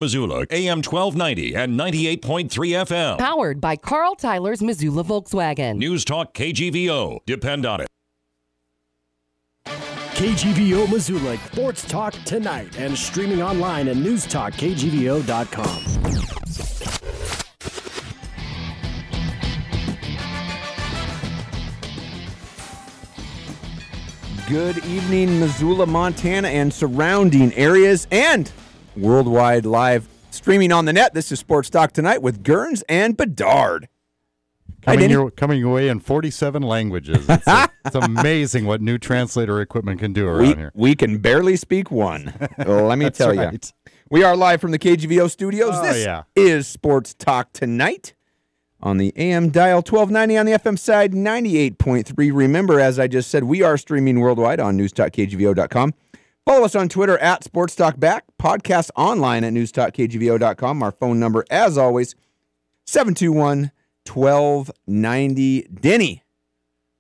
Missoula, AM 1290 and 98.3 FM. Powered by Carl Tyler's Missoula Volkswagen. Newstalk KGVO. Depend on it. KGVO Missoula Sports Talk Tonight and streaming online at newstalkkgvo.com. Good evening, Missoula, Montana, and surrounding areas, and worldwide live streaming on the net. This is Sports Talk Tonight with Gerns and Bedard. Coming away in 47 languages. It's amazing what new translator equipment can do around here. We can barely speak one. Let me tell you. Right. We are live from the KGVO studios. This is Sports Talk Tonight on the AM dial, 1290 on the FM side, 98.3. Remember, as I just said, we are streaming worldwide on newstalkkgvo.com. Follow us on Twitter at Sports Talk Back. Podcast online at newstalkkgvo.com. Our phone number, as always, 721-1290. Denny.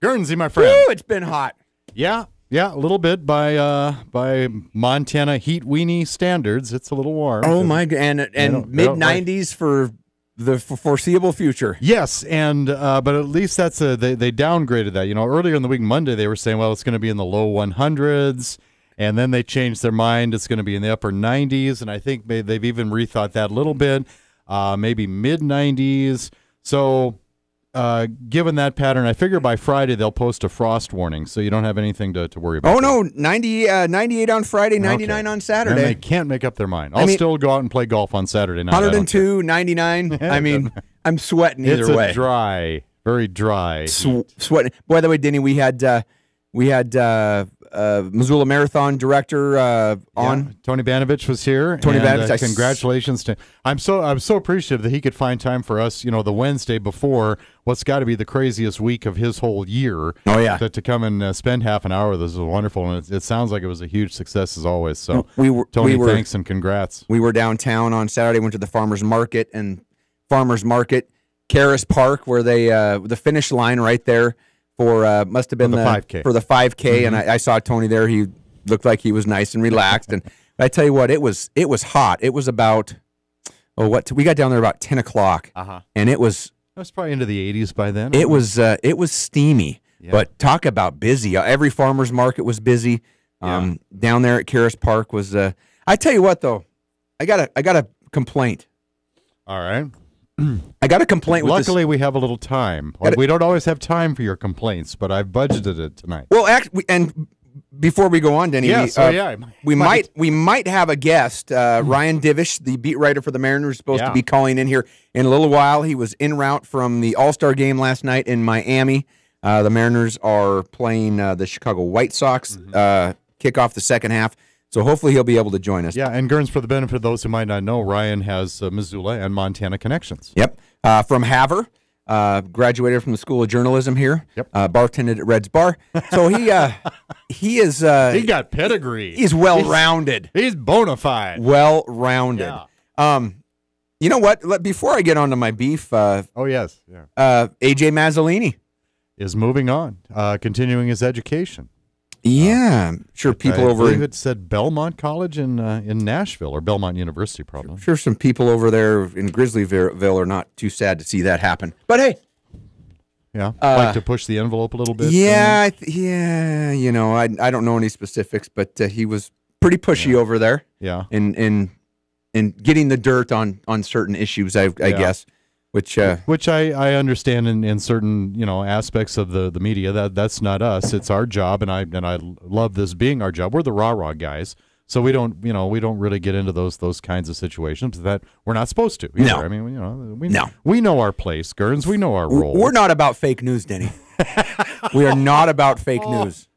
Guernsey, my friend. Woo, it's been hot. Yeah, a little bit by Montana heat weenie standards. It's a little warm. Oh, my God. And mid-90s for the foreseeable future. Yes, and but at least that's they downgraded that. You know, earlier in the week, Monday, they were saying, well, it's going to be in the low 100s, and then they changed their mind. It's going to be in the upper 90s, and I think they've even rethought that a little bit, maybe mid-90s. So given that pattern, I figure by Friday they'll post a frost warning, so you don't have anything to worry about. Oh, no, 98 on Friday, 99 on Saturday. And they can't make up their mind. I'll still go out and play golf on Saturday night. 102, 99. I mean, I'm sweating either way. It's dry, very dry. Sweating. By the way, Denny, we had Missoula Marathon director on. Tony Banovich was here. Tony Banovich, congratulations to him. I'm so appreciative that he could find time for us. You know, the Wednesday before what's got to be the craziest week of his whole year. Oh yeah, to come and spend half an hour with us was wonderful, and it sounds like it was a huge success as always. So Tony, thanks and congrats. We were downtown on Saturday. Went to the farmers market Karis Park, where they the finish line right there. For must have been the 5K. For the 5K, and I saw Tony there. He looked like he was nice and relaxed. And I tell you what, it was hot. It was about we got down there about 10 o'clock, and it was probably into the 80s by then. It was steamy, but talk about busy. Every farmer's market was busy. Down there at Karis Park was. I tell you what though, I got a complaint. All right. I got a complaint with Luckily, we have a little time. We don't always have time for your complaints, but I've budgeted it tonight. Well, actually, and before we go on, Denny, we might have a guest. Ryan Divish, the beat writer for the Mariners, is supposed to be calling in here in a little while. He was en route from the All-Star game last night in Miami. The Mariners are playing the Chicago White Sox, kick off the second half. So hopefully he'll be able to join us. Yeah, and Gerns, for the benefit of those who might not know, Ryan has Missoula and Montana connections. Yep. From Havre, graduated from the School of Journalism here. Yep. Bartended at Red's Bar. So he is he got pedigree. He's well-rounded. He's bona fide. Well-rounded. Yeah. You know what? Before I get on to my beef, AJ Mazzolini is moving on, continuing his education. Yeah, I'm sure people I over believe it said Belmont College in Nashville, or Belmont University, probably. I'm sure some people over there in Grizzlyville are not too sad to see that happen. But hey, like to push the envelope a little bit. Yeah, you know, I don't know any specifics, but he was pretty pushy over there. Yeah, in getting the dirt on certain issues, I guess. Which I understand in certain aspects of the media. That's not us. It's our job, and I love this being our job. We're the rah-rah guys, so we don't really get into those kinds of situations that we're not supposed to. Either. No, I mean we know our place, Gerns. We know our role. We're not about fake news, Denny. We are not about fake news.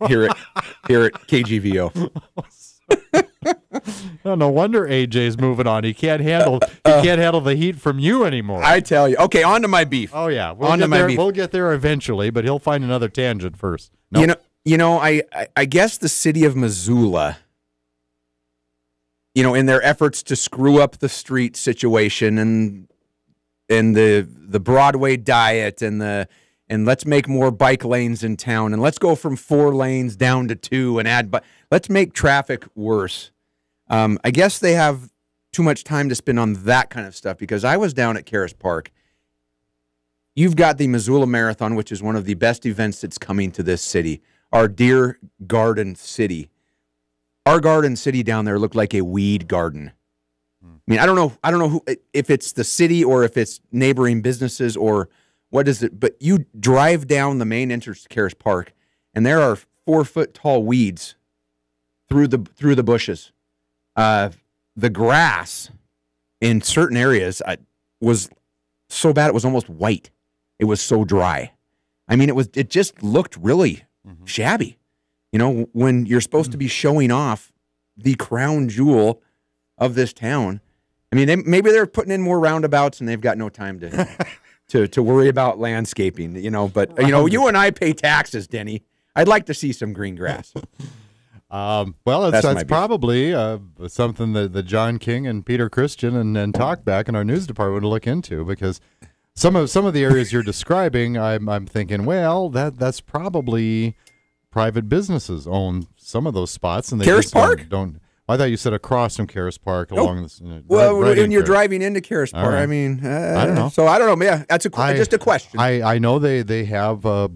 Here at KGVO. No wonder AJ's moving on. He can't handle the heat from you anymore. I tell you. Okay, on to my beef. Oh yeah, we'll get there eventually, but he'll find another tangent first. Nope. I guess the city of Missoula, in their efforts to screw up the street situation and the Broadway diet and let's make more bike lanes in town and let's go from 4 lanes down to 2 and let's make traffic worse. I guess they have too much time to spend on that kind of stuff because I was down at Karis Park. You've got the Missoula Marathon, which is one of the best events that's coming to this city, our dear Garden City. Our Garden City down there looked like a weed garden. I mean, I don't know who, if it's the city or if it's neighboring businesses or what is it, but you drive down the main entrance to Karis Park, and there are 4-foot tall weeds through the bushes. The grass in certain areas was so bad it was almost white. It was so dry. I mean, it just looked really shabby. You know, when you're supposed to be showing off the crown jewel of this town. I mean, maybe they're putting in more roundabouts and they've got no time to worry about landscaping. You know, but you and I pay taxes, Denny. I'd like to see some green grass. Well, that's probably something that John King and Peter Christian and Talkback in our news department would look into, because some of the areas you're describing, I'm thinking, well, that's probably private businesses own some of those spots, and they Karis Park don't. I thought you said across from Karis Park along this. Well, right when you're driving into Karis Park, right. I mean, I don't know. So I don't know. Yeah, that's just a question. I know they have a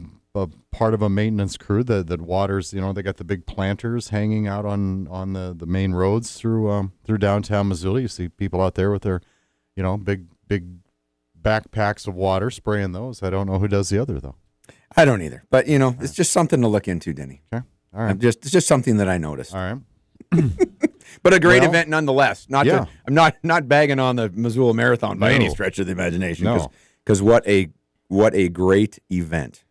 part of a maintenance crew that waters. You know, they got the big planters hanging out on the main roads through downtown Missoula. You see people out there with their, big backpacks of water spraying those. I don't know who does the other though. I don't either. But it's just something to look into, Denny. Okay, all right. It's just something that I noticed. All right. But a great event nonetheless. I'm not bagging on the Missoula Marathon by any stretch of the imagination. Because what a great event.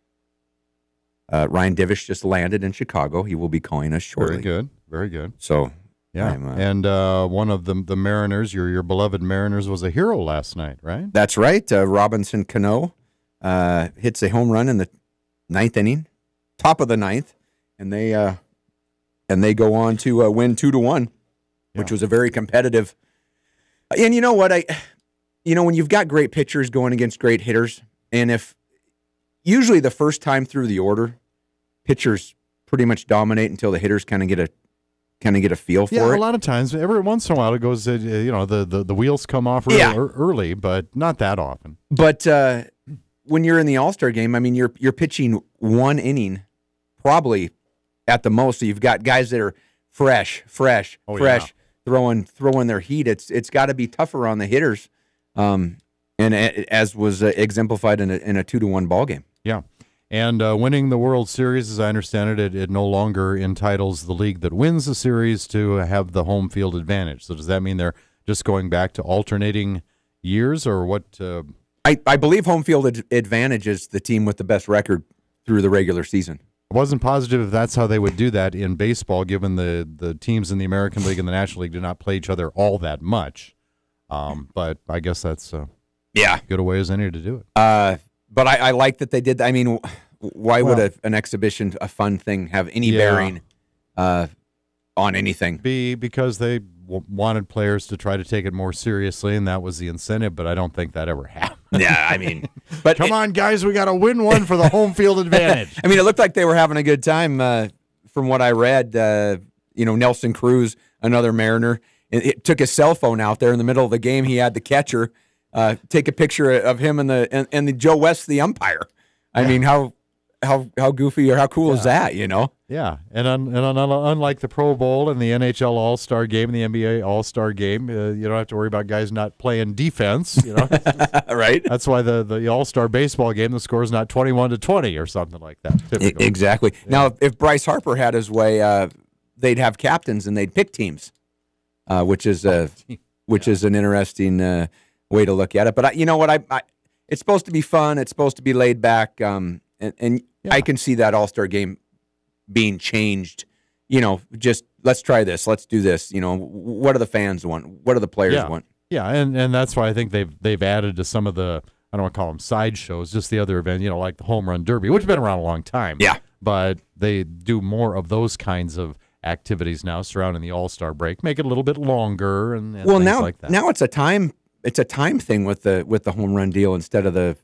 Ryan Divish just landed in Chicago. He will be calling us shortly. Very good. Very good. So, yeah. And one of the Mariners, your beloved Mariners, was a hero last night, right? That's right. Robinson Cano hits a home run in the 9th inning, top of the 9th, and they go on to win 2-1, which was a very competitive. And you know what? When you've got great pitchers going against great hitters, and if usually the first time through the order, pitchers pretty much dominate until the hitters kind of get a feel for it. Yeah, a lot of times, every once in a while, it goes. The wheels come off early, but not that often. But when you're in the All-Star game, I mean, you're pitching one inning, probably at the most. So you've got guys that are fresh, throwing their heat. It's got to be tougher on the hitters, and as was exemplified in a 2-1 ball game. Yeah. And winning the World Series, as I understand it, it no longer entitles the league that wins the series to have the home field advantage. So does that mean they're just going back to alternating years, or what? I believe home field advantage is the team with the best record through the regular season. I wasn't positive if that's how they would do that in baseball, given the teams in the American League and the National League do not play each other all that much. But I guess that's good a way as any to do it. But I like that they did. I mean, why would an exhibition, a fun thing, have any bearing on anything? Because they wanted players to try to take it more seriously, and that was the incentive. But I don't think that ever happened. Yeah, I mean, but come on, guys, we got to win one for the home field advantage. I mean, it looked like they were having a good time from what I read. Nelson Cruz, another Mariner, it took his cell phone out there in the middle of the game. He had the catcher take a picture of him and the Joe West, the umpire. I mean, how goofy or how cool is that? Yeah, and unlike the Pro Bowl and the NHL All-Star Game and the NBA All-Star Game, you don't have to worry about guys not playing defense. Right. That's why the All-Star baseball game, the score is not 21-20 or something like that. Typically. Exactly. Yeah. Now, if Bryce Harper had his way, they'd have captains and they'd pick teams, which is an interesting way to look at it. But you know what? It's supposed to be fun. It's supposed to be laid back, and I can see that All-Star game being changed. Just let's try this. Let's do this. What do the fans want? What do the players want? Yeah, and that's why I think they've added to some of the, I don't want to call them side shows, just the other event, like the Home Run Derby, which has been around a long time. Yeah. But they do more of those kinds of activities now surrounding the All-Star break, make it a little bit longer and things like that. Now it's a time thing with the home run deal instead of the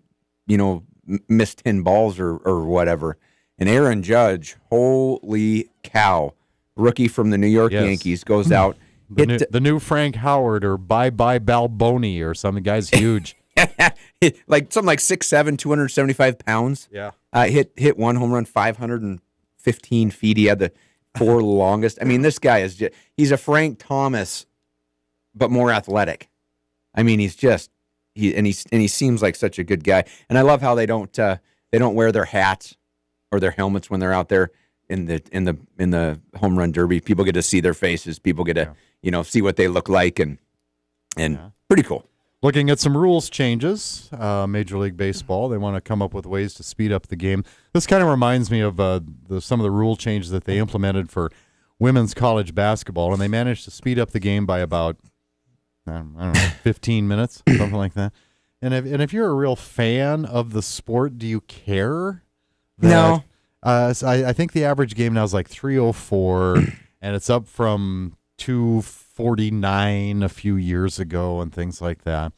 missed 10 balls or whatever. And Aaron Judge, holy cow, rookie from the New York Yankees, goes out The new Frank Howard or Bye-Bye Balboni or something. The guy's huge. Like something like 6'7", 275 pounds. Yeah. Hit one home run, 515 feet. He had the 4 longest. I mean, this guy is he's a Frank Thomas, but more athletic. I mean, he seems like such a good guy. And I love how they don't wear their hats or their helmets when they're out there in the home run derby. People get to see their faces. People get to see what they look like, and pretty cool. Looking at some rules changes, Major League Baseball, they want to come up with ways to speed up the game. This kind of reminds me of some of the rule changes that they implemented for women's college basketball, and they managed to speed up the game by about, I don't know, 15 minutes, something like that. And if you're a real fan of the sport, do you care? No. So I think the average game now is like 3:04, and it's up from 2:49 a few years ago and things like that.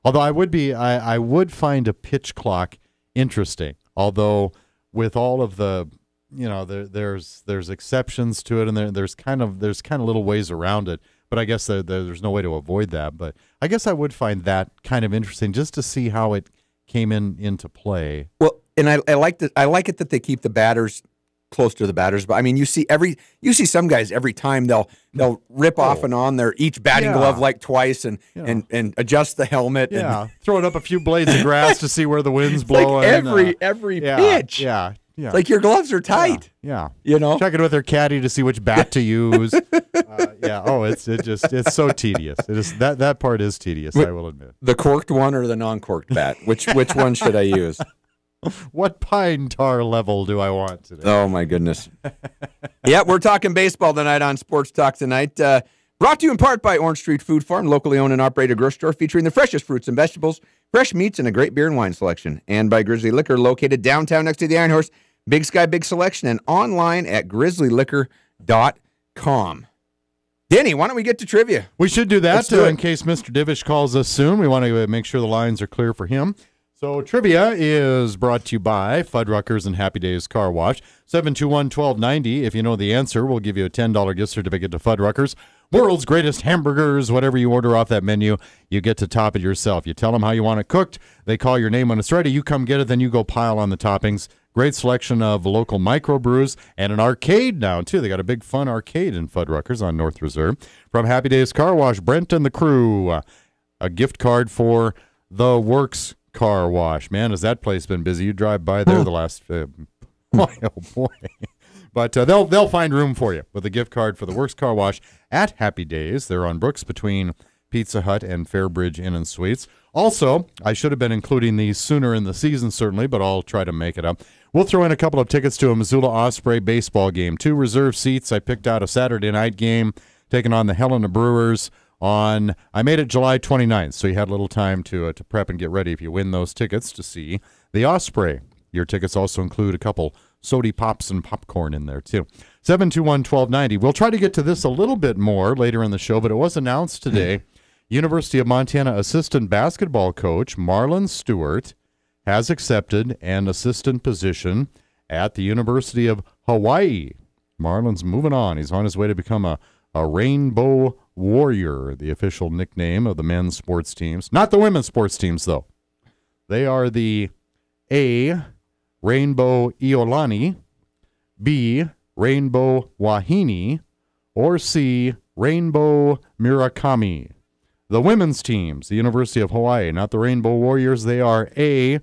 Although I would find a pitch clock interesting. Although with all of the, there's exceptions to it, and there's kind of little ways around it. But I guess there's no way to avoid that. But I guess I would find that kind of interesting just to see how it came into play. Well, and I like it that they keep the batters close to the batters. But I mean, you see some guys every time they'll rip off and on their each batting glove like twice and adjust the helmet. Yeah, throwing up a few blades of grass to see where the wind's blowing. Like every pitch. Yeah. It's like your gloves are tight. Yeah. Checking with their caddy to see which bat to use. It's so tedious. It is that part is tedious, I will admit. The corked one or the non-corked bat? Which one should I use? What pine tar level do I want today? Oh, my goodness. Yeah, we're talking baseball tonight on Sports Talk Tonight. Brought to you in part by Orange Street Food Farm, locally owned and operated grocery store featuring the freshest fruits and vegetables, fresh meats, and a great beer and wine selection. And by Grizzly Liquor, located downtown next to the Iron Horse. Big Sky, big selection, and online at grizzlyliquor.com. Denny, why don't we get to trivia? We should do that in case Mr. Divish calls us soon. We want to make sure the lines are clear for him. So trivia is brought to you by Fuddruckers and Happy Days Car Wash. 721-1290. If you know the answer, we'll give you a $10 gift certificate to Fuddruckers. World's greatest hamburgers. Whatever you order off that menu, you get to top it yourself. You tell them how you want it cooked. They call your name when it's ready. You come get it, then you go pile on the toppings. Great selection of local microbrews and an arcade now, too. They got a big fun arcade in Fuddruckers on North Reserve. From Happy Days Car Wash, Brent and the crew. A gift card for the Works Car Wash. Man, has that place been busy. You drive by there the last oh boy. But they'll find room for you with a gift card for the Works Car Wash at Happy Days. They're on Brooks between Pizza Hut and Fairbridge Inn and Suites. Also, I should have been including these sooner in the season, certainly, but I'll try to make it up. We'll throw in a couple of tickets to a Missoula Osprey baseball game. 2 reserve seats. I picked out a Saturday night game, taking on the Helena Brewers I made it July 29th, so you had a little time to prep and get ready if you win those tickets to see the Osprey. Your tickets also include a couple sody pops and popcorn in there, too. 721-1290. We'll try to get to this a little bit more later in the show, but it was announced today. University of Montana assistant basketball coach Marlon Stewart has accepted an assistant position at the University of Hawaii. Marlon's moving on. He's on his way to become a Rainbow Warrior, the official nickname of the men's sports teams. Not the women's sports teams, though. They are the A, Rainbow Iolani, B, Rainbow Wahine, or C, Rainbow Murakami. The women's teams, the University of Hawaii, not the Rainbow Warriors. They are A,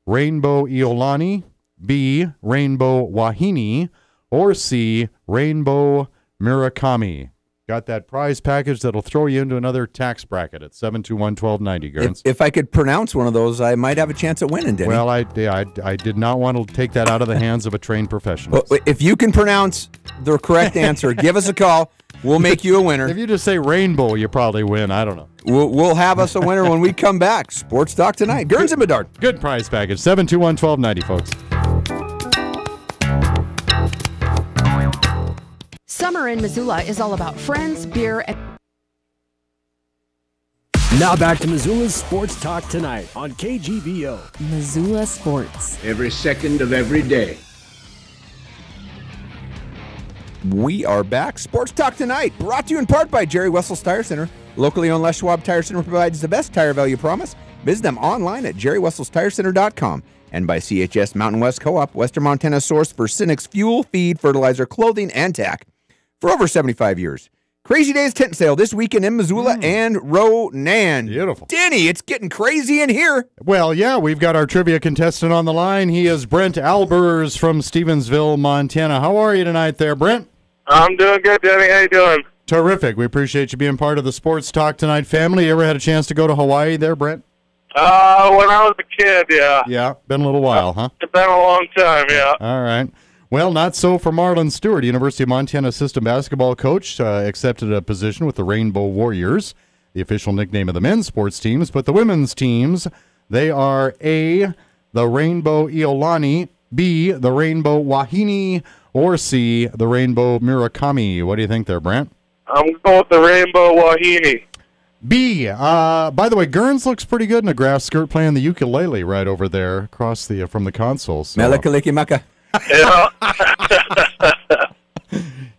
Rainbow Iolani, B, Rainbow Wahine, or C, Rainbow Murakami. Got that prize package that'll throw you into another tax bracket at 721-1290, Gerns. If I could pronounce one of those, I might have a chance at winning, Denny. Well, I did not want to take that out of the hands of a trained professional. Well, if you can pronounce the correct answer, give us a call. We'll make you a winner. If you just say rainbow, you probably win. I don't know. We'll have us a winner when we come back. Sports Talk Tonight. Gerns and Bedard. Good prize package. 721-1290, folks. Summer in Missoula is all about friends, beer, and... Now back to Missoula's Sports Talk Tonight on KGVO. Missoula Sports. Every second of every day. We are back. Sports Talk Tonight, brought to you in part by Jerry Wessels Tire Center. Locally owned Les Schwab Tire Center provides the best tire value promise. Visit them online at jerrywesselstirecenter.com. And by CHS Mountain West Co-op, Western Montana's source for Cynic's fuel, feed, fertilizer, clothing, and tack for over 75 years. Crazy Days tent sale this weekend in Missoula and Ronan. Beautiful. Denny, it's getting crazy in here. Well, yeah, we've got our trivia contestant on the line. He is Brent Albers from Stevensville, Montana. How are you tonight there, Brent? I'm doing good, Denny. How you doing? Terrific. We appreciate you being part of the Sports Talk Tonight family. You ever had a chance to go to Hawaii there, Brent? When I was a kid, yeah. Yeah, been a little while, huh? It's been a long time, yeah. All right. Well, not so for Marlon Stewart. University of Montana assistant basketball coach accepted a position with the Rainbow Warriors, the official nickname of the men's sports teams. But the women's teams, they are A, the Rainbow Iolani, B, the Rainbow Wahine, or C, the Rainbow Murakami. What do you think there, Brent? I'm going with the Rainbow Wahine. B. By the way, Gurns looks pretty good in a grass skirt playing the ukulele right over there across the from the console. So. Melakalikimaka. Yeah.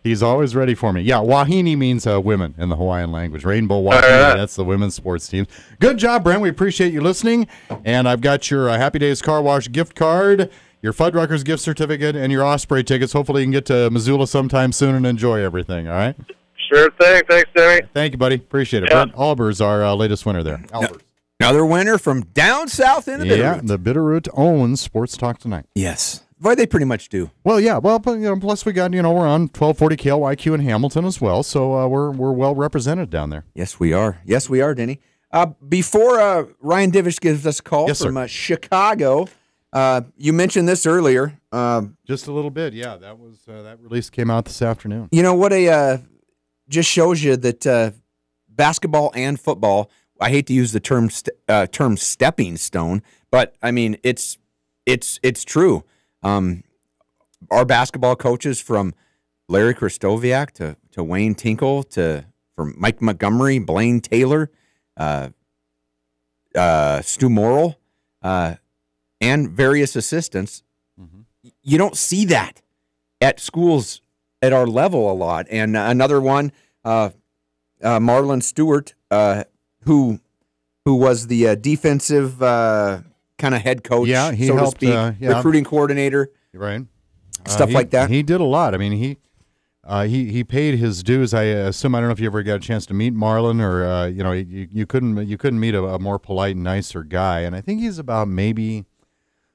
He's always ready for me. Yeah, Wahine means women in the Hawaiian language. Rainbow Wahine, that's the women's sports team. Good job, Brent. We appreciate you listening. And I've got your Happy Days Car Wash gift card, your Fuddruckers gift certificate, and your Osprey tickets. Hopefully you can get to Missoula sometime soon and enjoy everything, all right? Sure thing. Thanks, Denny. Thank you, buddy. Appreciate it. Yeah. Brent Albers, our latest winner there. Albers. Another winner from down south in the Bitterroot. Yeah, the Bitterroot owns Sports Talk Tonight. Yes. Boy, they pretty much do. Well, yeah. Well, but, plus we got, we're on 1240 KLYQ in Hamilton as well, so we're well represented down there. Yes, we are. Yes, we are, Denny. Before Ryan Divish gives us a call from Chicago, you mentioned this earlier. Just a little bit, yeah. That was that release came out this afternoon. You know what? Just shows you that basketball and football. I hate to use the term stepping stone, but I mean it's true. Our basketball coaches, from Larry Kristoviak to Wayne Tinkle from Mike Montgomery, Blaine Taylor, Stu Morrill, and various assistants. Mm-hmm. You don't see that at schools at our level a lot. And another one, Marlon Stewart, who was the defensive kind of head coach, he so helped, to speak, recruiting coordinator, right? Stuff like that. He did a lot. I mean, he paid his dues. I assume, I don't know if you ever got a chance to meet Marlon, or you couldn't meet a more polite, nicer guy. And I think he's about maybe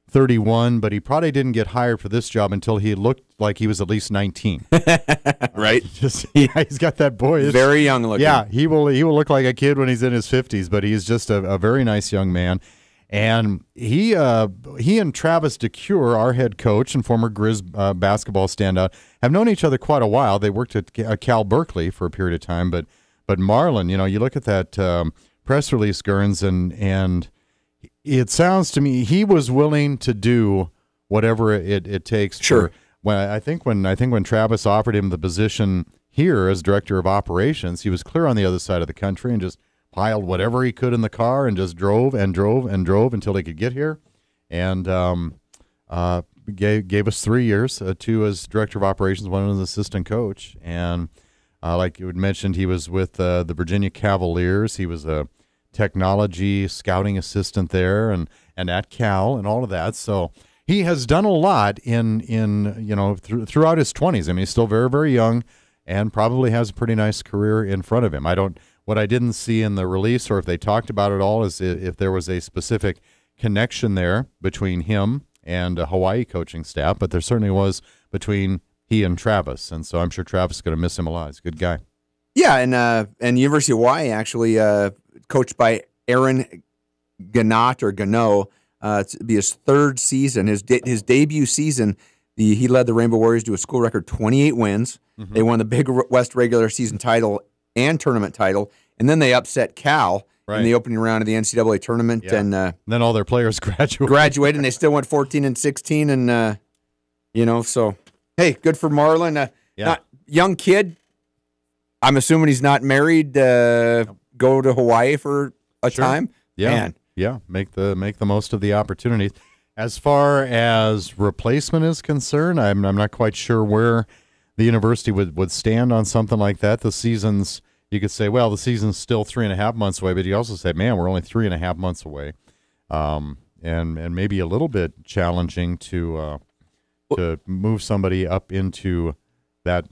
31, but he probably didn't get hired for this job until he looked like he was at least 19. Right? He's got that boyish, very young looking. Yeah, he will look like a kid when he's in his 50s, but he's just a very nice young man. And he and Travis DeCure, our head coach and former Grizz basketball standout, have known each other quite a while. They worked at Cal Berkeley for a period of time, but Marlon, you look at that press release, Gurns, and it sounds to me he was willing to do whatever it takes. Sure. I think when Travis offered him the position here as director of operations, he was clear on the other side of the country and just piled whatever he could in the car and just drove and drove and drove until he could get here, and gave us 3 years, 2 as director of operations, 1 as assistant coach. And like you had mentioned, he was with the Virginia Cavaliers. He was a technology scouting assistant there and at Cal and all of that. So he has done a lot in throughout his 20s. I mean, he's still very, very young and probably has a pretty nice career in front of him. What I didn't see in the release, or if they talked about it all, is if there was a specific connection there between him and a Hawaii coaching staff, but there certainly was between he and Travis. And so I'm sure Travis is going to miss him a lot. He's a good guy. Yeah, and University of Hawaii, actually, coached by Aaron Gano, it'll be his 3rd season. His debut season, he led the Rainbow Warriors to a school record 28 wins. Mm-hmm. They won the Big West regular season title and tournament title, and then they upset Cal in the opening round of the NCAA tournament. Yeah. And then all their players graduated, and they still went 14-16, and so hey, good for Marlon. Not young kid. I'm assuming he's not married. Go to Hawaii for a time. Yeah, man. Yeah. Make the most of the opportunities. As far as replacement is concerned, I'm not quite sure where the university would stand on something like that. The season's, you could say, well, the season's still 3.5 months away, but you also say, man, we're only 3.5 months away, and maybe a little bit challenging to move somebody up into that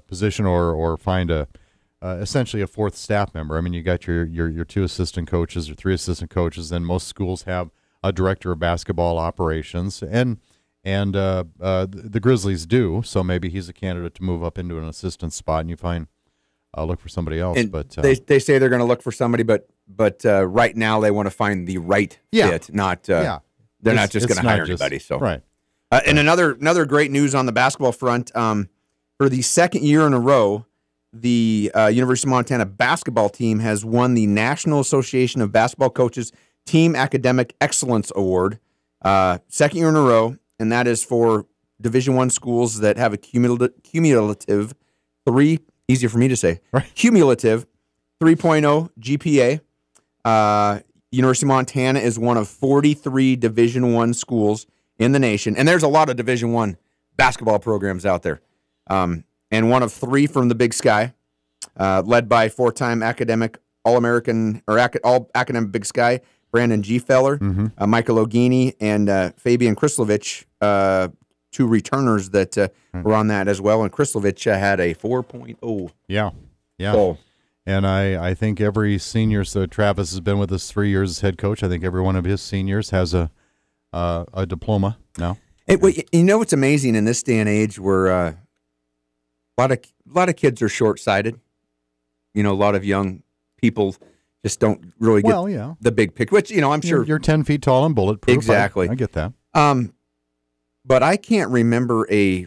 position or find essentially a fourth staff member. I mean, you got your 2 assistant coaches or 3 assistant coaches, and most schools have a director of basketball operations, and the Grizzlies do. So maybe he's a candidate to move up into an assistant spot, and you find look for somebody else. And but they say they're going to look for somebody, but right now they want to find the right fit. Not they're not just going to hire anybody. So right. And another great news on the basketball front. For the second year in a row, the University of Montana basketball team has won the National Association of Basketball Coaches Team Academic Excellence Award. Second year in a row, and that is for Division I schools that have a cumulative easier for me to say, cumulative 3.0 GPA. University of Montana is one of 43 Division I schools in the nation, and there's a lot of Division I basketball programs out there. And one of 3 from the Big Sky, led by 4-time academic All-American or All-Academic Big Sky, Brandon G. Feller, Michael Ogini, and Fabian Krislovich, 2 returners that were on that as well. And Krislovich had a 4.0. Yeah. So, and I think every senior, so Travis has been with us 3 years as head coach. I think every one of his seniors has a diploma now. You know what's amazing in this day and age where a lot of kids are short-sighted. You know, a lot of young people just don't really get the big picture, which, I'm sure. You're 10 feet tall and bulletproof. Exactly. I get that. But I can't remember a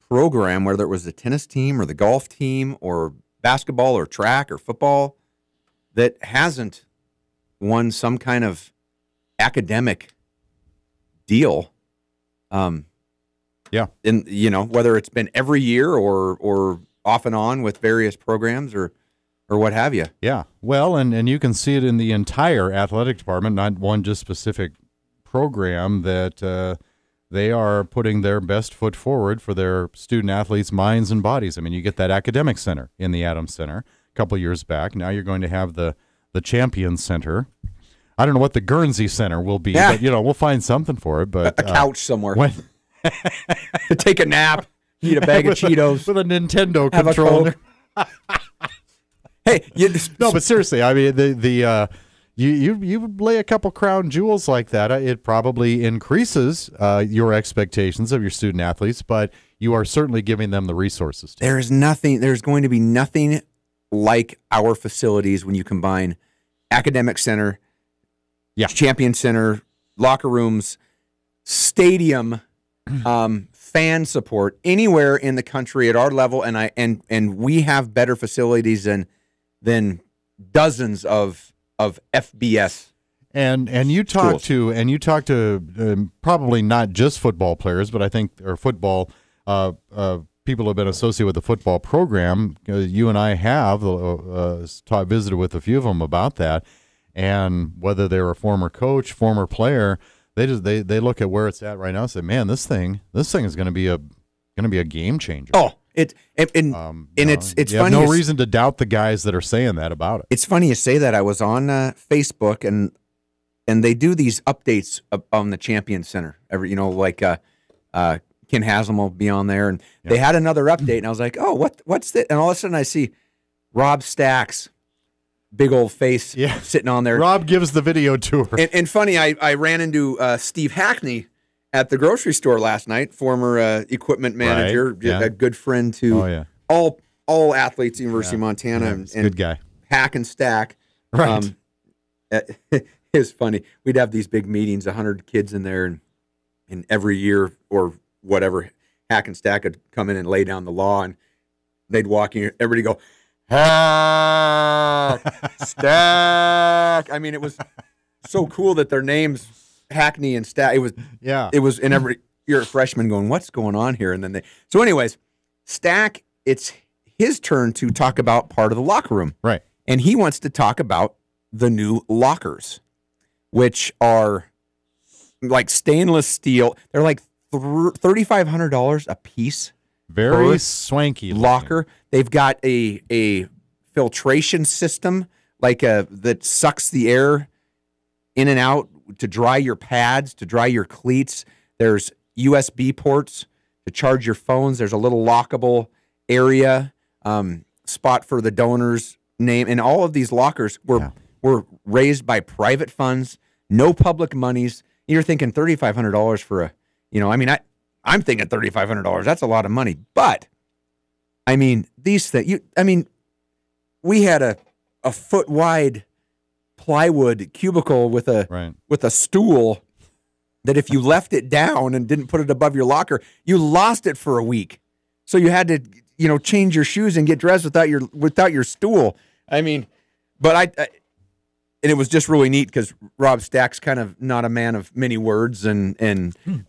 program, whether it was the tennis team or the golf team or basketball or track or football, that hasn't won some kind of academic deal. Whether it's been every year or off and on with various programs or what have you. Yeah. Well, and you can see it in the entire athletic department, not one just specific program, that they are putting their best foot forward for their student athletes' minds and bodies. I mean, you get that academic center in the Adams Center a couple years back. Now you're going to have the Champion Center. I don't know what the Guernsey Center will be, but we'll find something for it. But a couch somewhere. To take a nap, eat a bag of Cheetos. With a Nintendo controller. Hey, no, but seriously, I mean, you lay a couple crown jewels like that, it probably increases your expectations of your student athletes, but you are certainly giving them the resources. There's going to be nothing like our facilities when you combine academic center, Champion Center, locker rooms, stadium, fan support anywhere in the country at our level, and we have better facilities than dozens of FBS. And you talk to probably not just football players, but I think football people who have been associated with the football program. You and I have visited with a few of them about that, and whether they're a former coach, former player. They look at where it's at right now and say, "Man, this thing is going to be a game changer." Oh, it's you funny. Have no reason to doubt the guys that are saying that about it. It's funny you say that. I was on Facebook and they do these updates on the Champion Center. Ken Haslam will be on there, and they had another update, and I was like, "Oh, what's that?" And all of a sudden I see Rob Stacks. Big old face sitting on there. Rob gives the video tour. And funny, I ran into Steve Hackney at the grocery store last night, former equipment manager, a good friend to all athletes at University of Montana. And good guy. Hack and Stack. Right. It was funny. We'd have these big meetings, 100 kids in there, and every year or whatever, Hack and Stack would come in and lay down the law, and they'd walk in, everybody go, Hack, Stack. I mean, it was so cool that their names, Hackney and Stack. It was in every. You're a freshman going, what's going on here? And then so anyways, Stack. It's his turn to talk about part of the locker room, right? And he wants to talk about the new lockers, which are like stainless steel. They're like $3,500 a piece. Very swanky locker. They've got a filtration system that sucks the air in and out to dry your pads, to dry your cleats. There's USB ports to charge your phones. There's a little lockable area, spot for the donor's name. And all of these lockers were raised by private funds, no public monies. You're thinking $3,500 for I'm thinking $3,500. That's a lot of money. But, these things, we had a foot wide plywood cubicle with a stool that if you left it down and didn't put it above your locker, you lost it for a week. So you had to, change your shoes and get dressed without your stool. And it was just really neat because Rob Stack's kind of not a man of many words and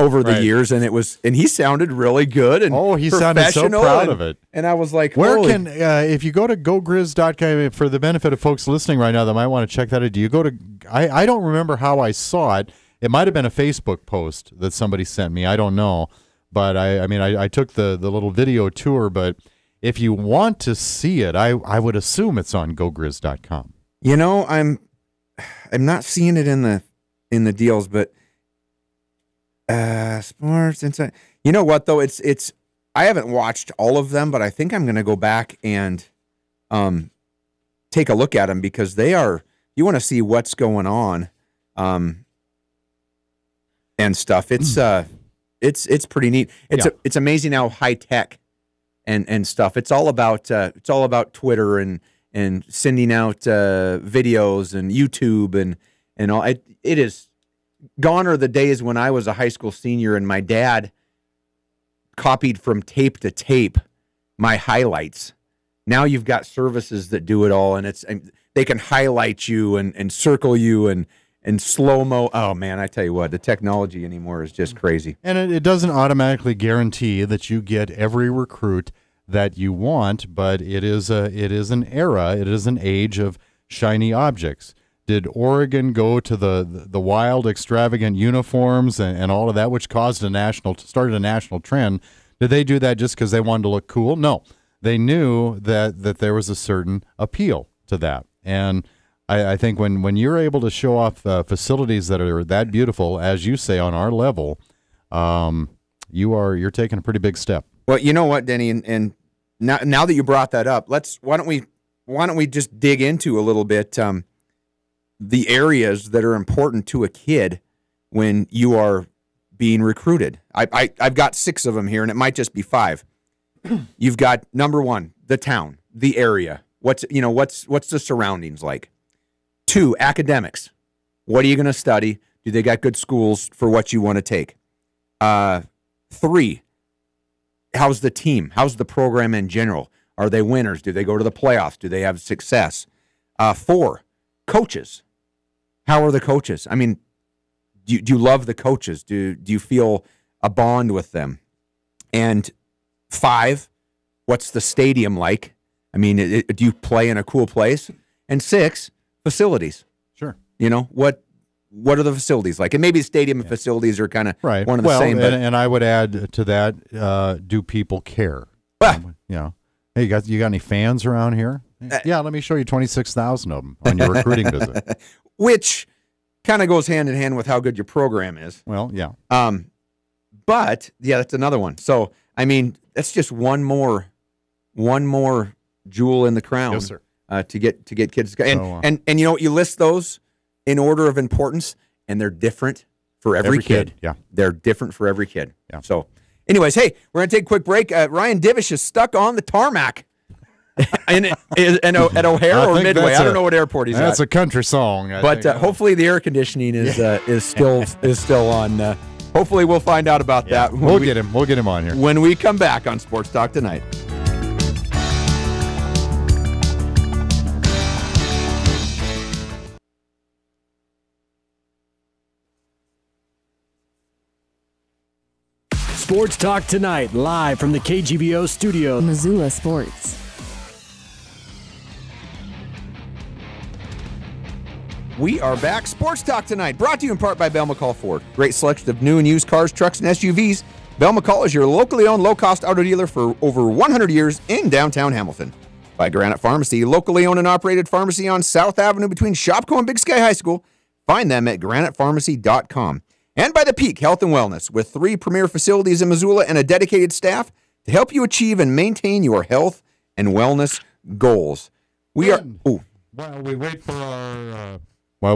over the years, and he sounded really good and he sounded so proud of it. And I was like, where can if you go to gogrizz.com, for the benefit of folks listening right now that might want to check that out, do you go to I don't remember how I saw it. It might have been a Facebook post that somebody sent me. I don't know. But I took the little video tour, but if you want to see it, I would assume it's on gogrizz.com. I'm not seeing it in the deals, but Sports Insight. You know what though? It's I haven't watched all of them, but I think I'm going to go back and take a look at them because you want to see what's going on and stuff. It's pretty neat. It's amazing how high tech and stuff. It's all about Twitter and sending out videos and YouTube and all. It is gone are the days when I was a high school senior and my dad copied from tape to tape my highlights. Now you've got services that do it all, and they can highlight you and circle you and slow-mo. Oh, man, I tell you what, the technology anymore is just crazy. And it doesn't automatically guarantee that you get every recruit that you want, but it is an era, it is an age of shiny objects. Did Oregon go to the wild, extravagant uniforms and all of that, which started a national trend? Did they do that just because they wanted to look cool? No, they knew that there was a certain appeal to that, and I think when you're able to show off facilities that are that beautiful, as you say, on our level, you're taking a pretty big step. Well, you know what, Denny, and now that you brought that up, why don't we just dig into a little bit the areas that are important to a kid when you are being recruited. I've got 6 of them here, and it might just be 5. You've got number 1, the town, the area. What's the surroundings like? 2, academics. What are you going to study? Do they got good schools for what you want to take? 3, how's the team? How's the program in general? Are they winners? Do they go to the playoffs? Do they have success? 4, coaches. How are the coaches? I mean, do you love the coaches? Do you feel a bond with them? And 5, what's the stadium like? I mean, do you play in a cool place? And 6, facilities. Sure. What are the facilities like? And maybe stadium and facilities are kind of one of the same. And I would add to that, do people care? Hey, you got any fans around here? Yeah, let me show you 26,000 of them on your recruiting visit. Which kind of goes hand in hand with how good your program is. Well, yeah. But yeah, that's another one. So I mean, that's just one more jewel in the crown. Yes, sir. To get kids and you know what, you list those in order of importance, and they're different for every kid. Yeah, they're different for every kid. Yeah. So, anyways, hey, we're gonna take a quick break. Ryan Divish is stuck on the tarmac, at O'Hare or Midway. I don't know what airport he's at. That's a country song, but hopefully the air conditioning is still on. Hopefully we'll find out about that. We'll get him on here when we come back on Sports Talk Tonight. Sports Talk Tonight, live from the KGVO studio. Missoula Sports. We are back. Sports Talk Tonight, brought to you in part by Bell McCall Ford. Great selection of new and used cars, trucks, and SUVs Bell McCall is your locally owned low-cost auto dealer for over 100 years in downtown Hamilton. By Granite Pharmacy, locally owned and operated pharmacy on South Avenue between Shopko and Big Sky High School. Find them at granitepharmacy.com. And by The Peak Health and Wellness, with 3 premier facilities in Missoula and a dedicated staff to help you achieve and maintain your health and wellness goals. While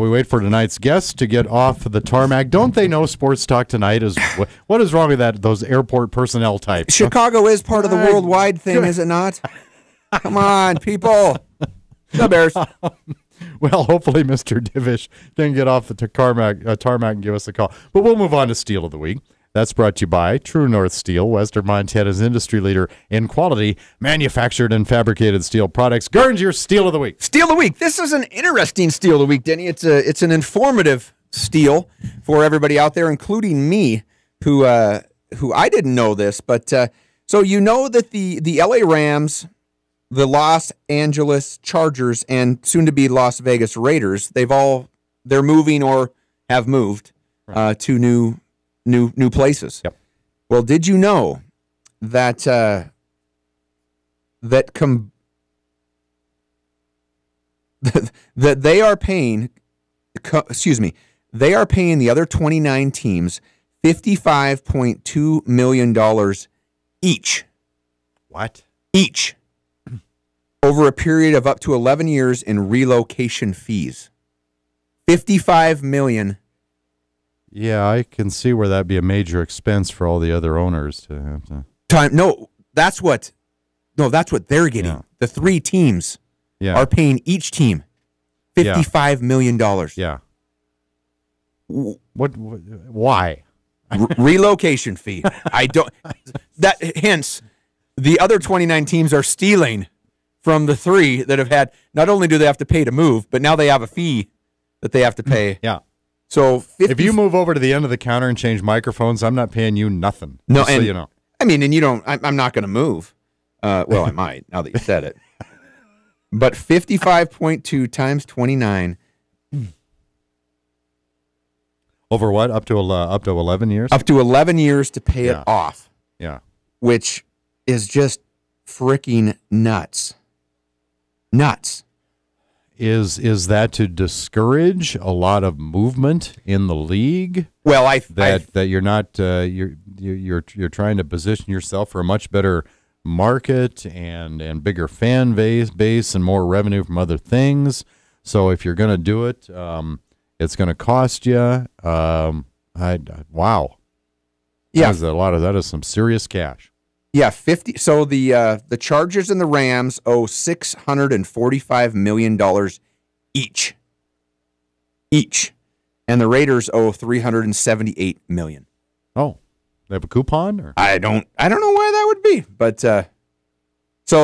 we wait for tonight's guest to get off the tarmac, don't they know Sports Talk Tonight is what is wrong with those airport personnel types? Chicago is part of the worldwide thing, is it not? Come on, people. The Bears. Well, hopefully Mr. Divish can get off the tarmac and give us a call. But we'll move on to Steel of the Week. That's brought to you by True North Steel, Western Montana's industry leader in quality, manufactured and fabricated steel products. Gurns, your Steel of the Week. Steel of the Week. This is an interesting Steel of the Week, Denny. It's an informative steel for everybody out there, including me, who I didn't know this. But so you know that the LA Rams, the Los Angeles Chargers, and soon-to-be Las Vegas Raiders, they're moving or have moved to new places. Yep. Well, did you know that that they are paying? They are paying the other 29 teams $55.2 million each. What? Each. Over a period of up to 11 years in relocation fees. $55 million. Yeah, I can see where that'd be a major expense for all the other owners to have to. No, that's what they're getting. Yeah. The 3 teams Yeah. are paying each team $55 million. Yeah. What? Why? Relocation fee. Hence, the other 29 teams are stealing from the 3 that have had. Not only do they have to pay to move, but now they have a fee that they have to pay. Yeah. So if you move over to the end of the counter and change microphones, I'm not paying you nothing. No, so you know. I mean, and you don't. I'm not going to move. Well, I might now that you said it. But 55.2 times 29. Over what? Up to 11 years? Up to 11 years to pay it off. Yeah. Which is just freaking nuts. Nuts. Is that to discourage a lot of movement in the league? Well, that you're not you're trying to position yourself for a much better market and bigger fan base and more revenue from other things. So if you're going to do it, it's going to cost you. Wow. Yeah, that is some serious cash. Yeah, 50. So the Chargers and the Rams owe $645 million each, and the Raiders owe $378 million. Oh, they have a coupon, or I don't know why that would be, but so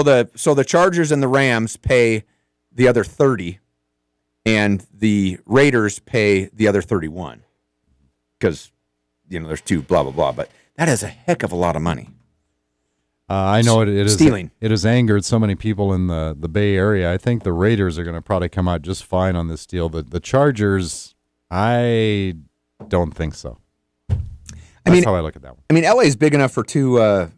the Chargers and the Rams pay the other 30, and the Raiders pay the other 31, because there's 2 blah blah blah. But that is a heck of a lot of money. I know it is stealing. It has angered so many people in the Bay Area. I think the Raiders are going to probably come out just fine on this deal. The Chargers, I don't think so. That's how I look at that one. I mean, LA is big enough for two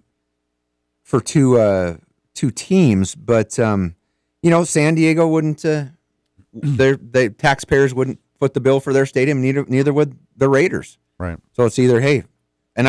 teams, but San Diego wouldn't. The taxpayers wouldn't foot the bill for their stadium. Neither would the Raiders. Right. So it's either I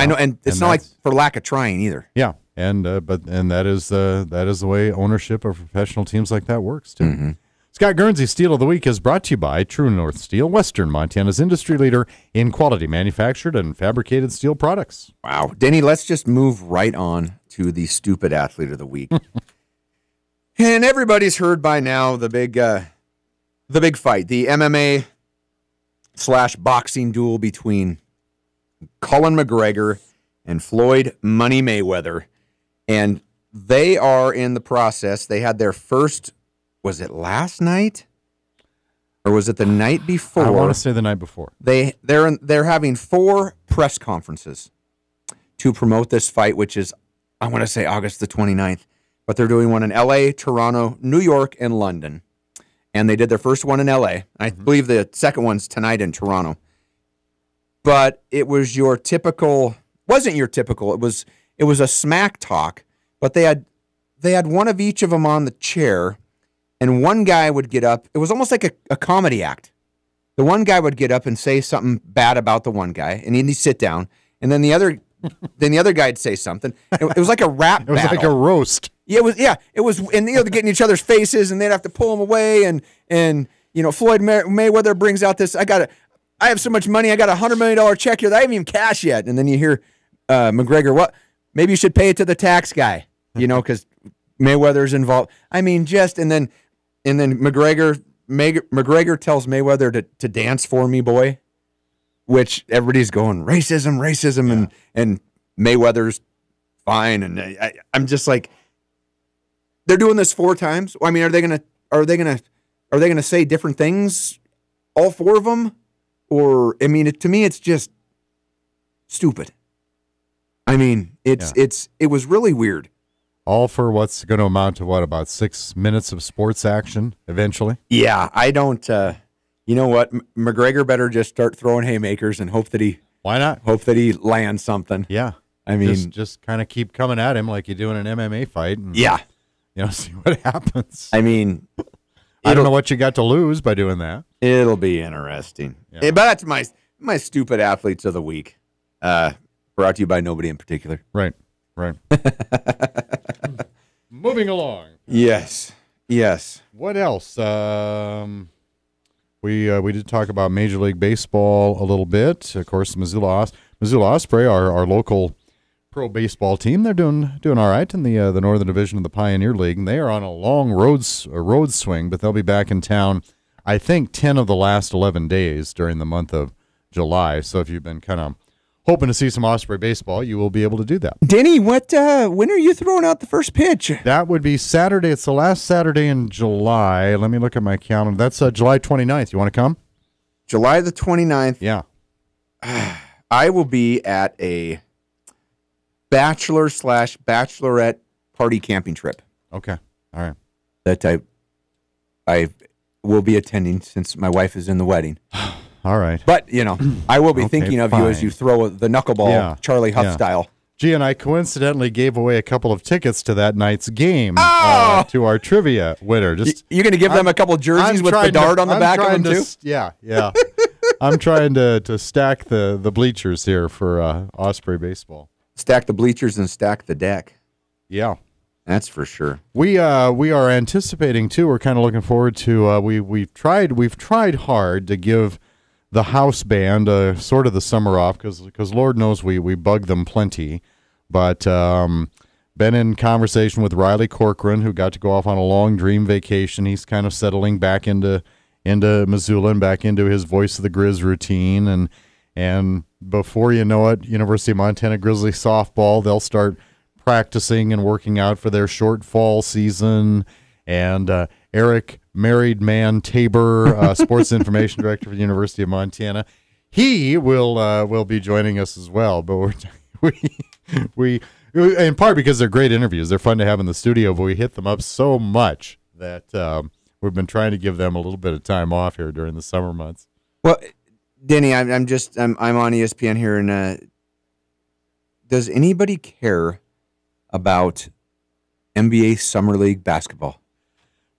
know, and it's not like for lack of trying either. Yeah. And that is the way ownership of professional teams like that works too. Mm-hmm. Scott Guernsey Steel of the Week is brought to you by True North Steel, Western Montana's industry leader in quality manufactured and fabricated steel products. Wow, Denny, let's just move right on to the stupid athlete of the week. And everybody's heard by now the big fight, the MMA / boxing duel between Colin McGregor and Floyd Money Mayweather. And they are in the process. They had their first, was it last night? Or was it the night before? I want to say the night before. They're having 4 press conferences to promote this fight, which is, I want to say August the 29th. But they're doing one in L.A., Toronto, New York, and London. And they did their first one in L.A. I believe the second one's tonight in Toronto. But it was your typical wasn't your typical. It was a smack talk, but they had one of each of them on the chair, and one guy would get up. It was almost like a comedy act. The one guy would get up and say something bad about the one guy, and he'd sit down, and then the other guy'd say something. It was like a rap battle. It was like a roast. Yeah, it was, and they'd get in each other's faces, and they'd have to pull them away, and Floyd Mayweather brings out this, I have so much money, I got $100 million check here that I haven't even cashed yet, and then you hear McGregor, what? Maybe you should pay it to the tax guy, because Mayweather's involved. I mean, and then McGregor tells Mayweather to dance for me, boy, which everybody's going racism, and Mayweather's fine, and I'm just like, they're doing this 4 times. I mean, are they gonna say different things, all 4 of them, or I mean, to me, it's just stupid. I mean, it was really weird. All for what's going to amount to about 6 minutes of sports action eventually? Yeah, I don't. You know what? McGregor better just start throwing haymakers and hope that he. Why not? Hope that he lands something. Yeah, I mean, just kind of keep coming at him like you do in an MMA fight. And, yeah, see what happens. I mean, I don't know what you got to lose by doing that. It'll be interesting. Yeah. But that's my stupid athletes of the week. Brought to you by nobody in particular. Right. Moving along. Yes. What else? We did talk about Major League Baseball a little bit. Of course, Missoula Osprey, our local pro baseball team, they're doing all right in the Northern Division of the Pioneer League, and they are on a long road swing, but they'll be back in town, I think, 10 of the last 11 days during the month of July. So if you've been kind of hoping to see some Osprey baseball, you will be able to do that. Denny, when are you throwing out the first pitch? That would be Saturday. It's the last Saturday in July. Let me look at my calendar. That's July 29th. You want to come? July the 29th. Yeah. I will be at a bachelor/bachelorette party camping trip. Okay. All right. That I will be attending since my wife is in the wedding. All right. But, I will be thinking of you as you throw the knuckleball, Charlie Huff style. Gee, and I coincidentally gave away a couple of tickets to that night's game to our trivia winner. You're going to give them a couple of jerseys with the dart on the back of them, too? Yeah. I'm trying to stack the bleachers here for Osprey baseball. Stack the bleachers and stack the deck. Yeah. That's for sure. We are anticipating, too. We're kind of looking forward to we've tried hard to give the house band sort of the summer off because Lord knows we bug them plenty. But been in conversation with Riley Corcoran, who got to go off on a long dream vacation. He's kind of settling back into Missoula and back into his Voice of the Grizz routine. And before you know it, University of Montana Grizzly softball, they'll start practicing and working out for their short fall season. And Eric Married Man Tabor, Sports Information Director for the University of Montana, he will be joining us as well. But we in part because they're great interviews, they're fun to have in the studio. But we hit them up so much that we've been trying to give them a little bit of time off here during the summer months. Well, Denny, I'm on ESPN here, and does anybody care about NBA Summer League basketball?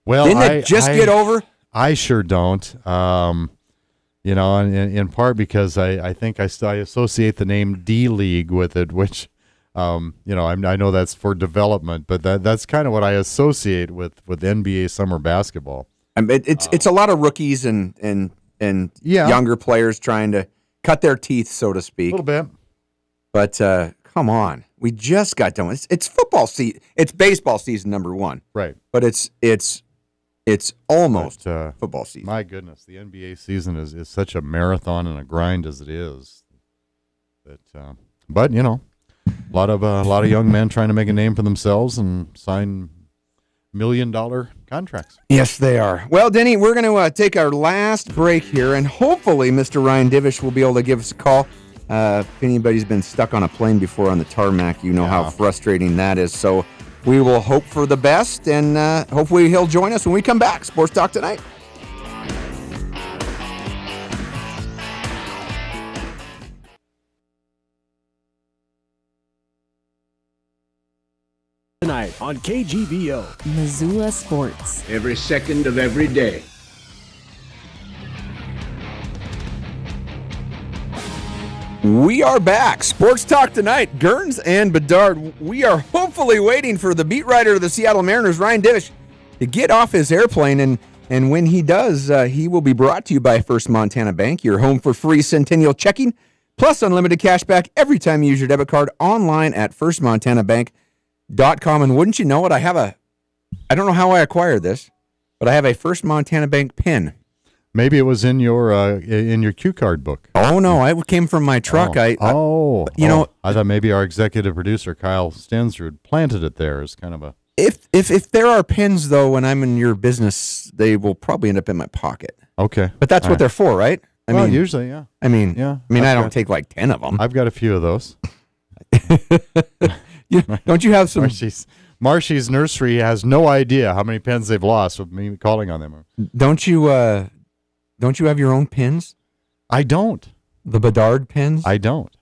Well, didn't it just get over? I sure don't. In part because I think I associate the name D League with it, which, I know that's for development, but that's kind of what I associate with NBA summer basketball. It's a lot of rookies and younger players trying to cut their teeth, so to speak. A little bit. But come on, we just got done. It's football season. It's baseball season number 1. Right. But it's almost football season. My goodness, the NBA season is such a marathon and a grind as it is. But a lot of young men trying to make a name for themselves and sign $1 million contracts. Yes, they are. Well, Denny, we're going to take our last break here, and hopefully Mr. Ryan Divish will be able to give us a call. If anybody's been stuck on a plane before on the tarmac, you know how frustrating that is. So we will hope for the best, and hopefully he'll join us when we come back. Sports Talk Tonight. Tonight on KGVO. Missoula Sports. Every second of every day. We are back. Sports Talk Tonight. Gerns and Bedard. We are hopefully waiting for the beat writer of the Seattle Mariners, Ryan Divish, to get off his airplane. And when he does, he will be brought to you by First Montana Bank, your home for free Centennial checking, plus unlimited cash back every time you use your debit card online at firstmontanabank.com. And wouldn't you know it, I don't know how I acquired this, but I have a First Montana Bank pin. Maybe it was in your cue card book. Oh no, it came from my truck. I thought maybe our executive producer Kyle Stensrud planted it there as kind of a. If there are pins though, when I'm in your business, they will probably end up in my pocket. Okay, but that's what they're for, right? I mean, usually, yeah. I don't take like 10 of them. I've got a few of those. Don't you have some? Marshy's nursery has no idea how many pens they've lost with me calling on them. Don't you have your own pins? I don't. The Bedard pins? I don't.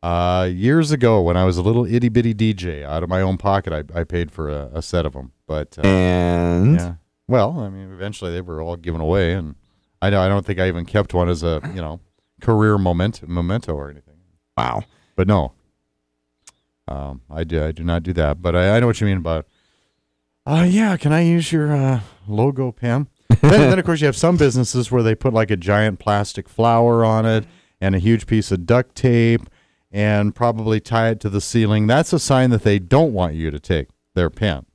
Years ago, when I was a little itty bitty DJ, out of my own pocket, I paid for a set of them. But yeah. Well, I mean, eventually they were all given away, and I don't think I even kept one as a career memento or anything. Wow. But no, I do not do that. But I know what you mean about. Yeah, can I use your logo pen? then of course you have some businesses where they put like a giant plastic flower on it and a huge piece of duct tape and probably tie it to the ceiling. That's a sign that they don't want you to take their pen.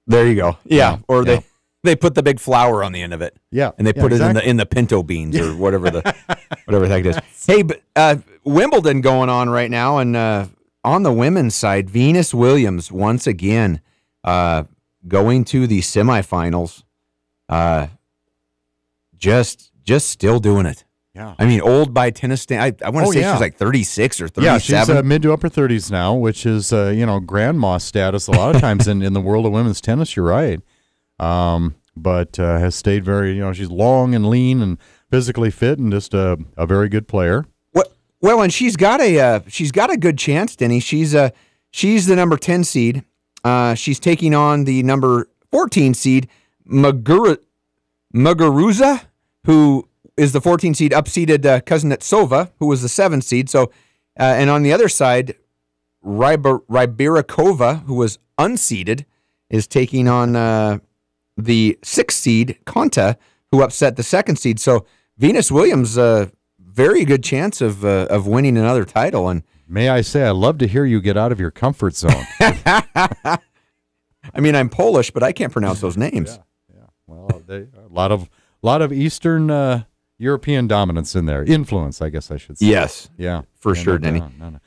There you go. Yeah, or they put the big flower on the end of it. Yeah, and they put it in the pinto beans or whatever the heck it is. Hey, but Wimbledon going on right now, and on the women's side, Venus Williams once again going to the semifinals. Just still doing it. Yeah. I mean, old by tennis stand. I want to say she's like 36 or 37. Yeah, she's mid to upper 30s now, which is grandma status a lot of times in the world of women's tennis. You're right. But has stayed very. She's long and lean and physically fit and just a very good player. Well, and she's got a good chance, Denny. She's the number 10 seed. She's taking on the number 14 seed Muguruza, who is the 14 seed, upseeded Kuznetsova, who was the 7 seed. So, and on the other side, Rybakova, who was unseeded, is taking on the 6 seed Konta, who upset the 2nd seed. So Venus Williams, very good chance of winning another title. And may I say, I love to hear you get out of your comfort zone. I mean, I'm Polish, but I can't pronounce those names. Yeah. Well, a lot of Eastern European dominance in there. Influence, I guess I should say. Yes. Yeah. For sure, Denny. No.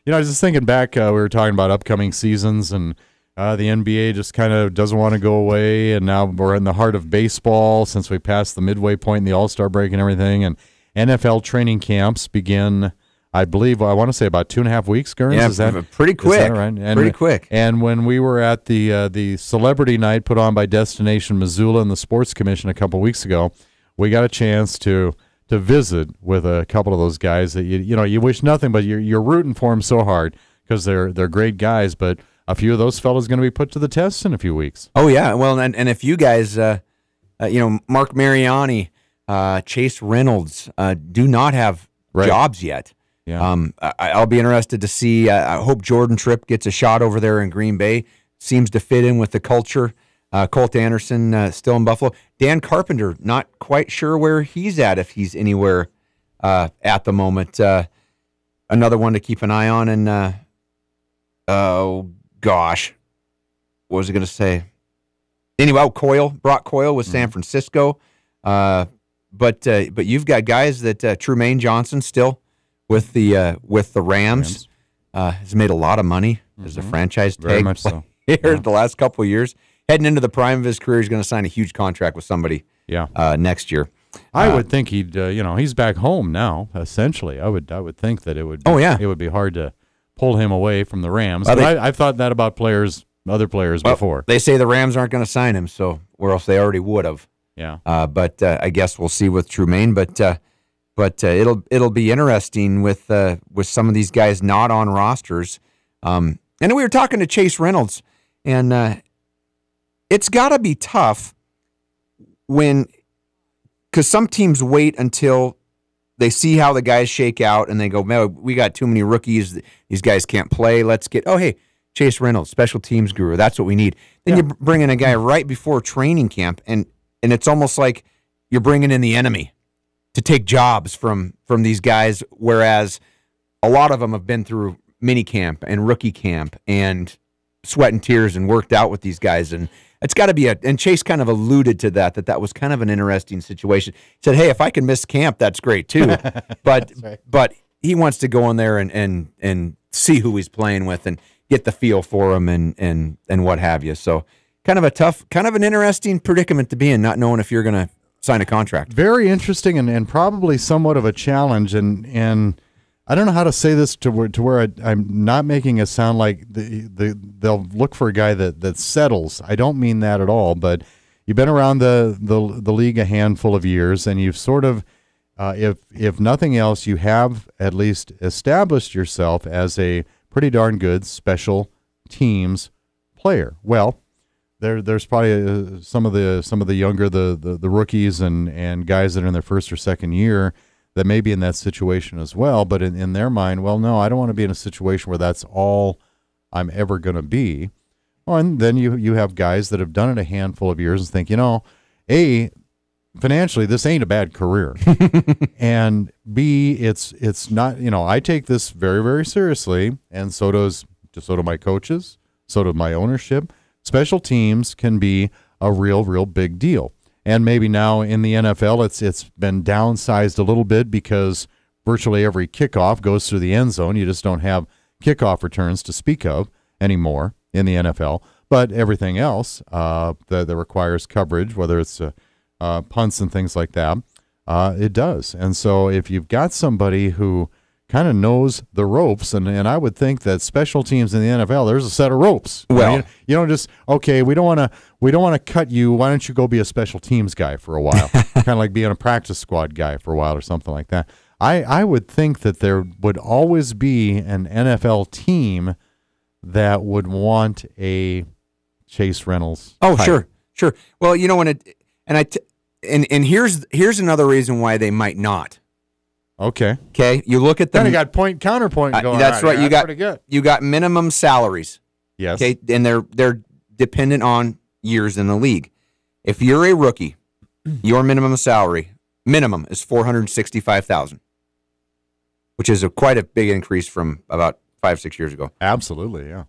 I was just thinking back, we were talking about upcoming seasons, and the NBA just kind of doesn't want to go away, and now we're in the heart of baseball since we passed the midway point in the All-Star break and everything, and NFL training camps begin, I believe, I want to say about 2.5 weeks, Gerns? Yeah, is that pretty quick. Is that right? Pretty quick. And when we were at the celebrity night put on by Destination Missoula and the Sports Commission a couple weeks ago, we got a chance to visit with a couple of those guys that you wish nothing but you're rooting for them so hard because they're great guys, but a few of those fellas going to be put to the test in a few weeks. Oh yeah, well, and if you guys, Mark Mariani, Chase Reynolds, do not have jobs yet. Yeah. I'll be interested to see. I hope Jordan Tripp gets a shot over there in Green Bay. Seems to fit in with the culture. Colt Anderson still in Buffalo. Dan Carpenter, not quite sure where he's at, if he's anywhere at the moment. Another one to keep an eye on. And oh gosh, what was I going to say? Anyway, Brock Coyle with San Francisco. But you've got guys that Trumaine Johnson still with the Rams. Has made a lot of money as a franchise tag player the last couple of years. Heading into the prime of his career, he's going to sign a huge contract with somebody next year. I would think he'd, he's back home now, essentially. I would think that it would be, it would be hard to pull him away from the Rams. But I've thought that about other players before. They say the Rams aren't going to sign him, or else they already would have. Yeah. But I guess we'll see with Trumaine. But it'll be interesting with some of these guys not on rosters. And we were talking to Chase Reynolds, And it's got to be tough because some teams wait until they see how the guys shake out and they go, man, we got too many rookies. These guys can't play. Let's get, Chase Reynolds, special teams guru. That's what we need. Then you bring in a guy right before training camp, and it's almost like you're bringing in the enemy to take jobs from these guys, whereas a lot of them have been through mini camp and rookie camp and sweat and tears and worked out with these guys. And it's got to be and Chase kind of alluded to that was kind of an interesting situation. He said, hey, if I can miss camp, that's great too. But right. But he wants to go in there and see who he's playing with and get the feel for him and what have you. So kind of an interesting predicament to be in, not knowing if you're going to sign a contract. Very interesting and probably somewhat of a challenge. And I don't know how to say this to where I'm not making it sound like they'll look for a guy that settles. I don't mean that at all, but you've been around the league a handful of years, and you've sort of, if nothing else, you have at least established yourself as a pretty darn good special teams player. Well, there's probably some of the younger the rookies and guys that are in their first or second year that may be in that situation as well, but in their mind, well, no, I don't want to be in a situation where that's all I'm ever going to be. Well, and then you have guys that have done it a handful of years and think, A, financially, this ain't a bad career. And B, it's not, I take this very, very seriously, and so do my coaches, so do my ownership. Special teams can be a real, real big deal. And maybe now in the NFL, it's been downsized a little bit because virtually every kickoff goes through the end zone. You just don't have kickoff returns to speak of anymore in the NFL. But everything else that requires coverage, whether it's punts and things like that, it does. And so if you've got somebody who kind of knows the ropes, and I would think that special teams in the NFL, there's a set of ropes. Well, you don't just, okay, we don't want to cut you. Why don't you go be a special teams guy for a while? Kind of like being a practice squad guy for a while or something like that. I would think that there would always be an NFL team that would want a Chase Reynolds. Oh, type. sure. Well, and here's another reason why they might not. Okay. You look at them. Kind of got counterpoint going. That's right. Yeah, you got minimum salaries. Yes. Okay, and they're dependent on years in the league. If you're a rookie, your minimum is $465,000, which is quite a big increase from about 5-6 years ago. Absolutely, yeah.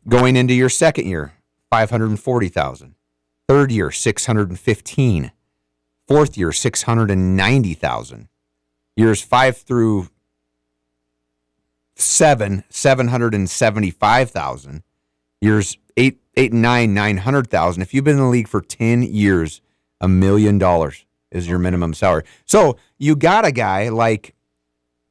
Going into your second year, $540,000. Third year, $615,000. Fourth year, $690,000. Years 5 through 7, $775,000. Years 8 and 9, $900,000. If you've been in the league for 10 years, $1 million is your minimum salary. So you got a guy like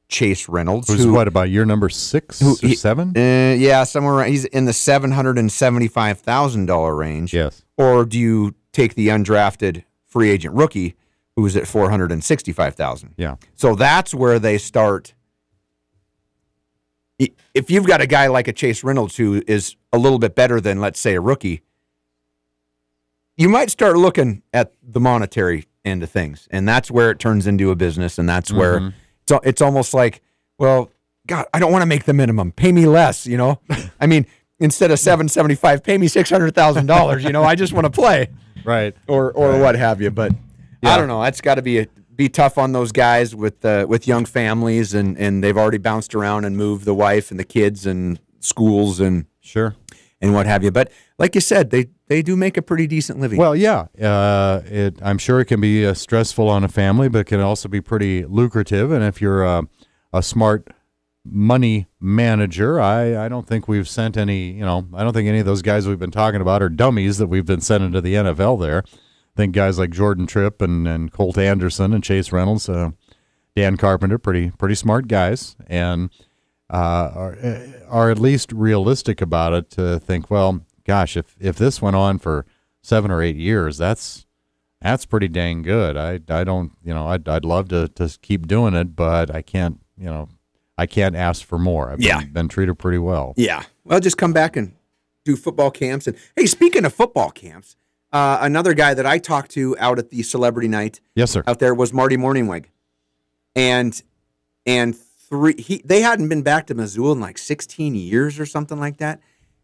Chase Reynolds, who's what, about year number 6 or 7? Yeah, somewhere around. He's in the $775,000 range. Yes. Or do you take the undrafted free agent rookie who's at $465,000? Yeah. So that's where they start. If you've got a guy like a Chase Reynolds who is a little bit better than, let's say, a rookie, you might start looking at the monetary end of things, and that's where it turns into a business, and that's where it's almost like, well, God, I don't want to make the minimum. Pay me less, I mean, instead of $775, pay me $600,000. I just want to play, right, or what have you, but. Yeah. I don't know. That's got to be tough on those guys with young families, and they've already bounced around and moved the wife and the kids and schools and sure and what have you. But like you said, they do make a pretty decent living. Well, yeah, I'm sure it can be stressful on a family, but it can also be pretty lucrative. And if you're a smart money manager, I don't think we've sent any. I don't think any of those guys we've been talking about are dummies that we've been sending to the NFL there. I think guys like Jordan Tripp and Colt Anderson and Chase Reynolds, Dan Carpenter, pretty smart guys, and are at least realistic about it to think, well, gosh, if this went on for 7 or 8 years, that's pretty dang good. I'd love to keep doing it, but I can't ask for more. I've been treated pretty well. Yeah. Well, just come back and do football camps. And hey, speaking of football camps, another guy that I talked to out at the celebrity night, yes, sir, out there was Marty Morningweg, and they hadn't been back to Missoula in like 16 years or something like that,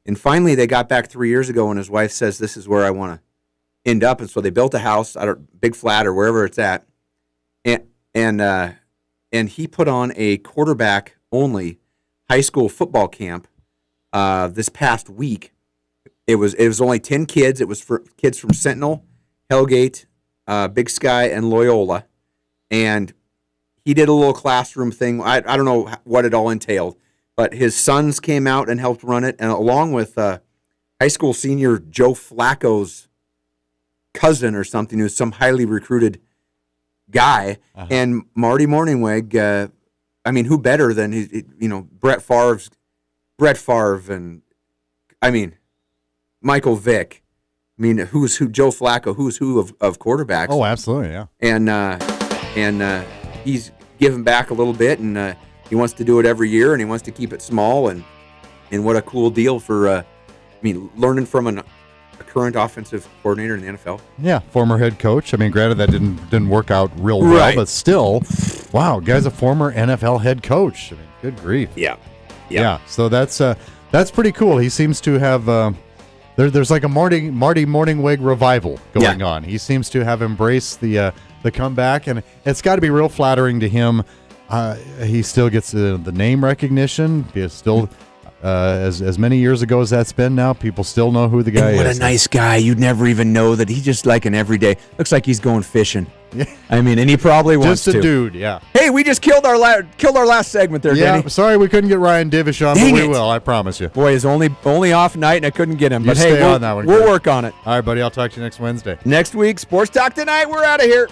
and finally they got back 3 years ago, and his wife says, "This is where I want to end up," and so they built a house out of Big Flat or wherever it's at, and he put on a quarterback only high school football camp this past week. It was only 10 kids. It was for kids from Sentinel, Hellgate, Big Sky, and Loyola. And he did a little classroom thing. I don't know what it all entailed, but his sons came out and helped run it, and along with high school senior Joe Flacco's cousin or something, who's some highly recruited guy, and Marty Morningweg. I mean, who better than Brett Favre, and I mean Michael Vick. I mean, who's who? Joe Flacco, who's who of quarterbacks? Oh, absolutely, yeah. And he's giving back a little bit, and he wants to do it every year, and he wants to keep it small, and what a cool deal for learning from a current offensive coordinator in the NFL. Yeah, former head coach. I mean, granted that didn't work out real well, but still, wow, guy's a former NFL head coach. I mean, good grief. Yeah. So that's pretty cool. He seems to have there's like a Marty Morningweg revival going on. He seems to have embraced the comeback, and it's got to be real flattering to him. He still gets the name recognition. He still. As many years ago as that's been now, people still know who the guy is. What a nice guy. You'd never even know that he's just like an everyday. Looks like he's going fishing. Yeah. I mean, and he probably wants to. Just a dude, yeah. Hey, we just killed our last segment there, yeah, Denny. Sorry we couldn't get Ryan Divish on, but we will, I promise you. Boy, his only off night, and I couldn't get him. But hey, on that one, we'll work on it. All right, buddy, I'll talk to you next Wednesday. Next week, Sports Talk Tonight. We're out of here.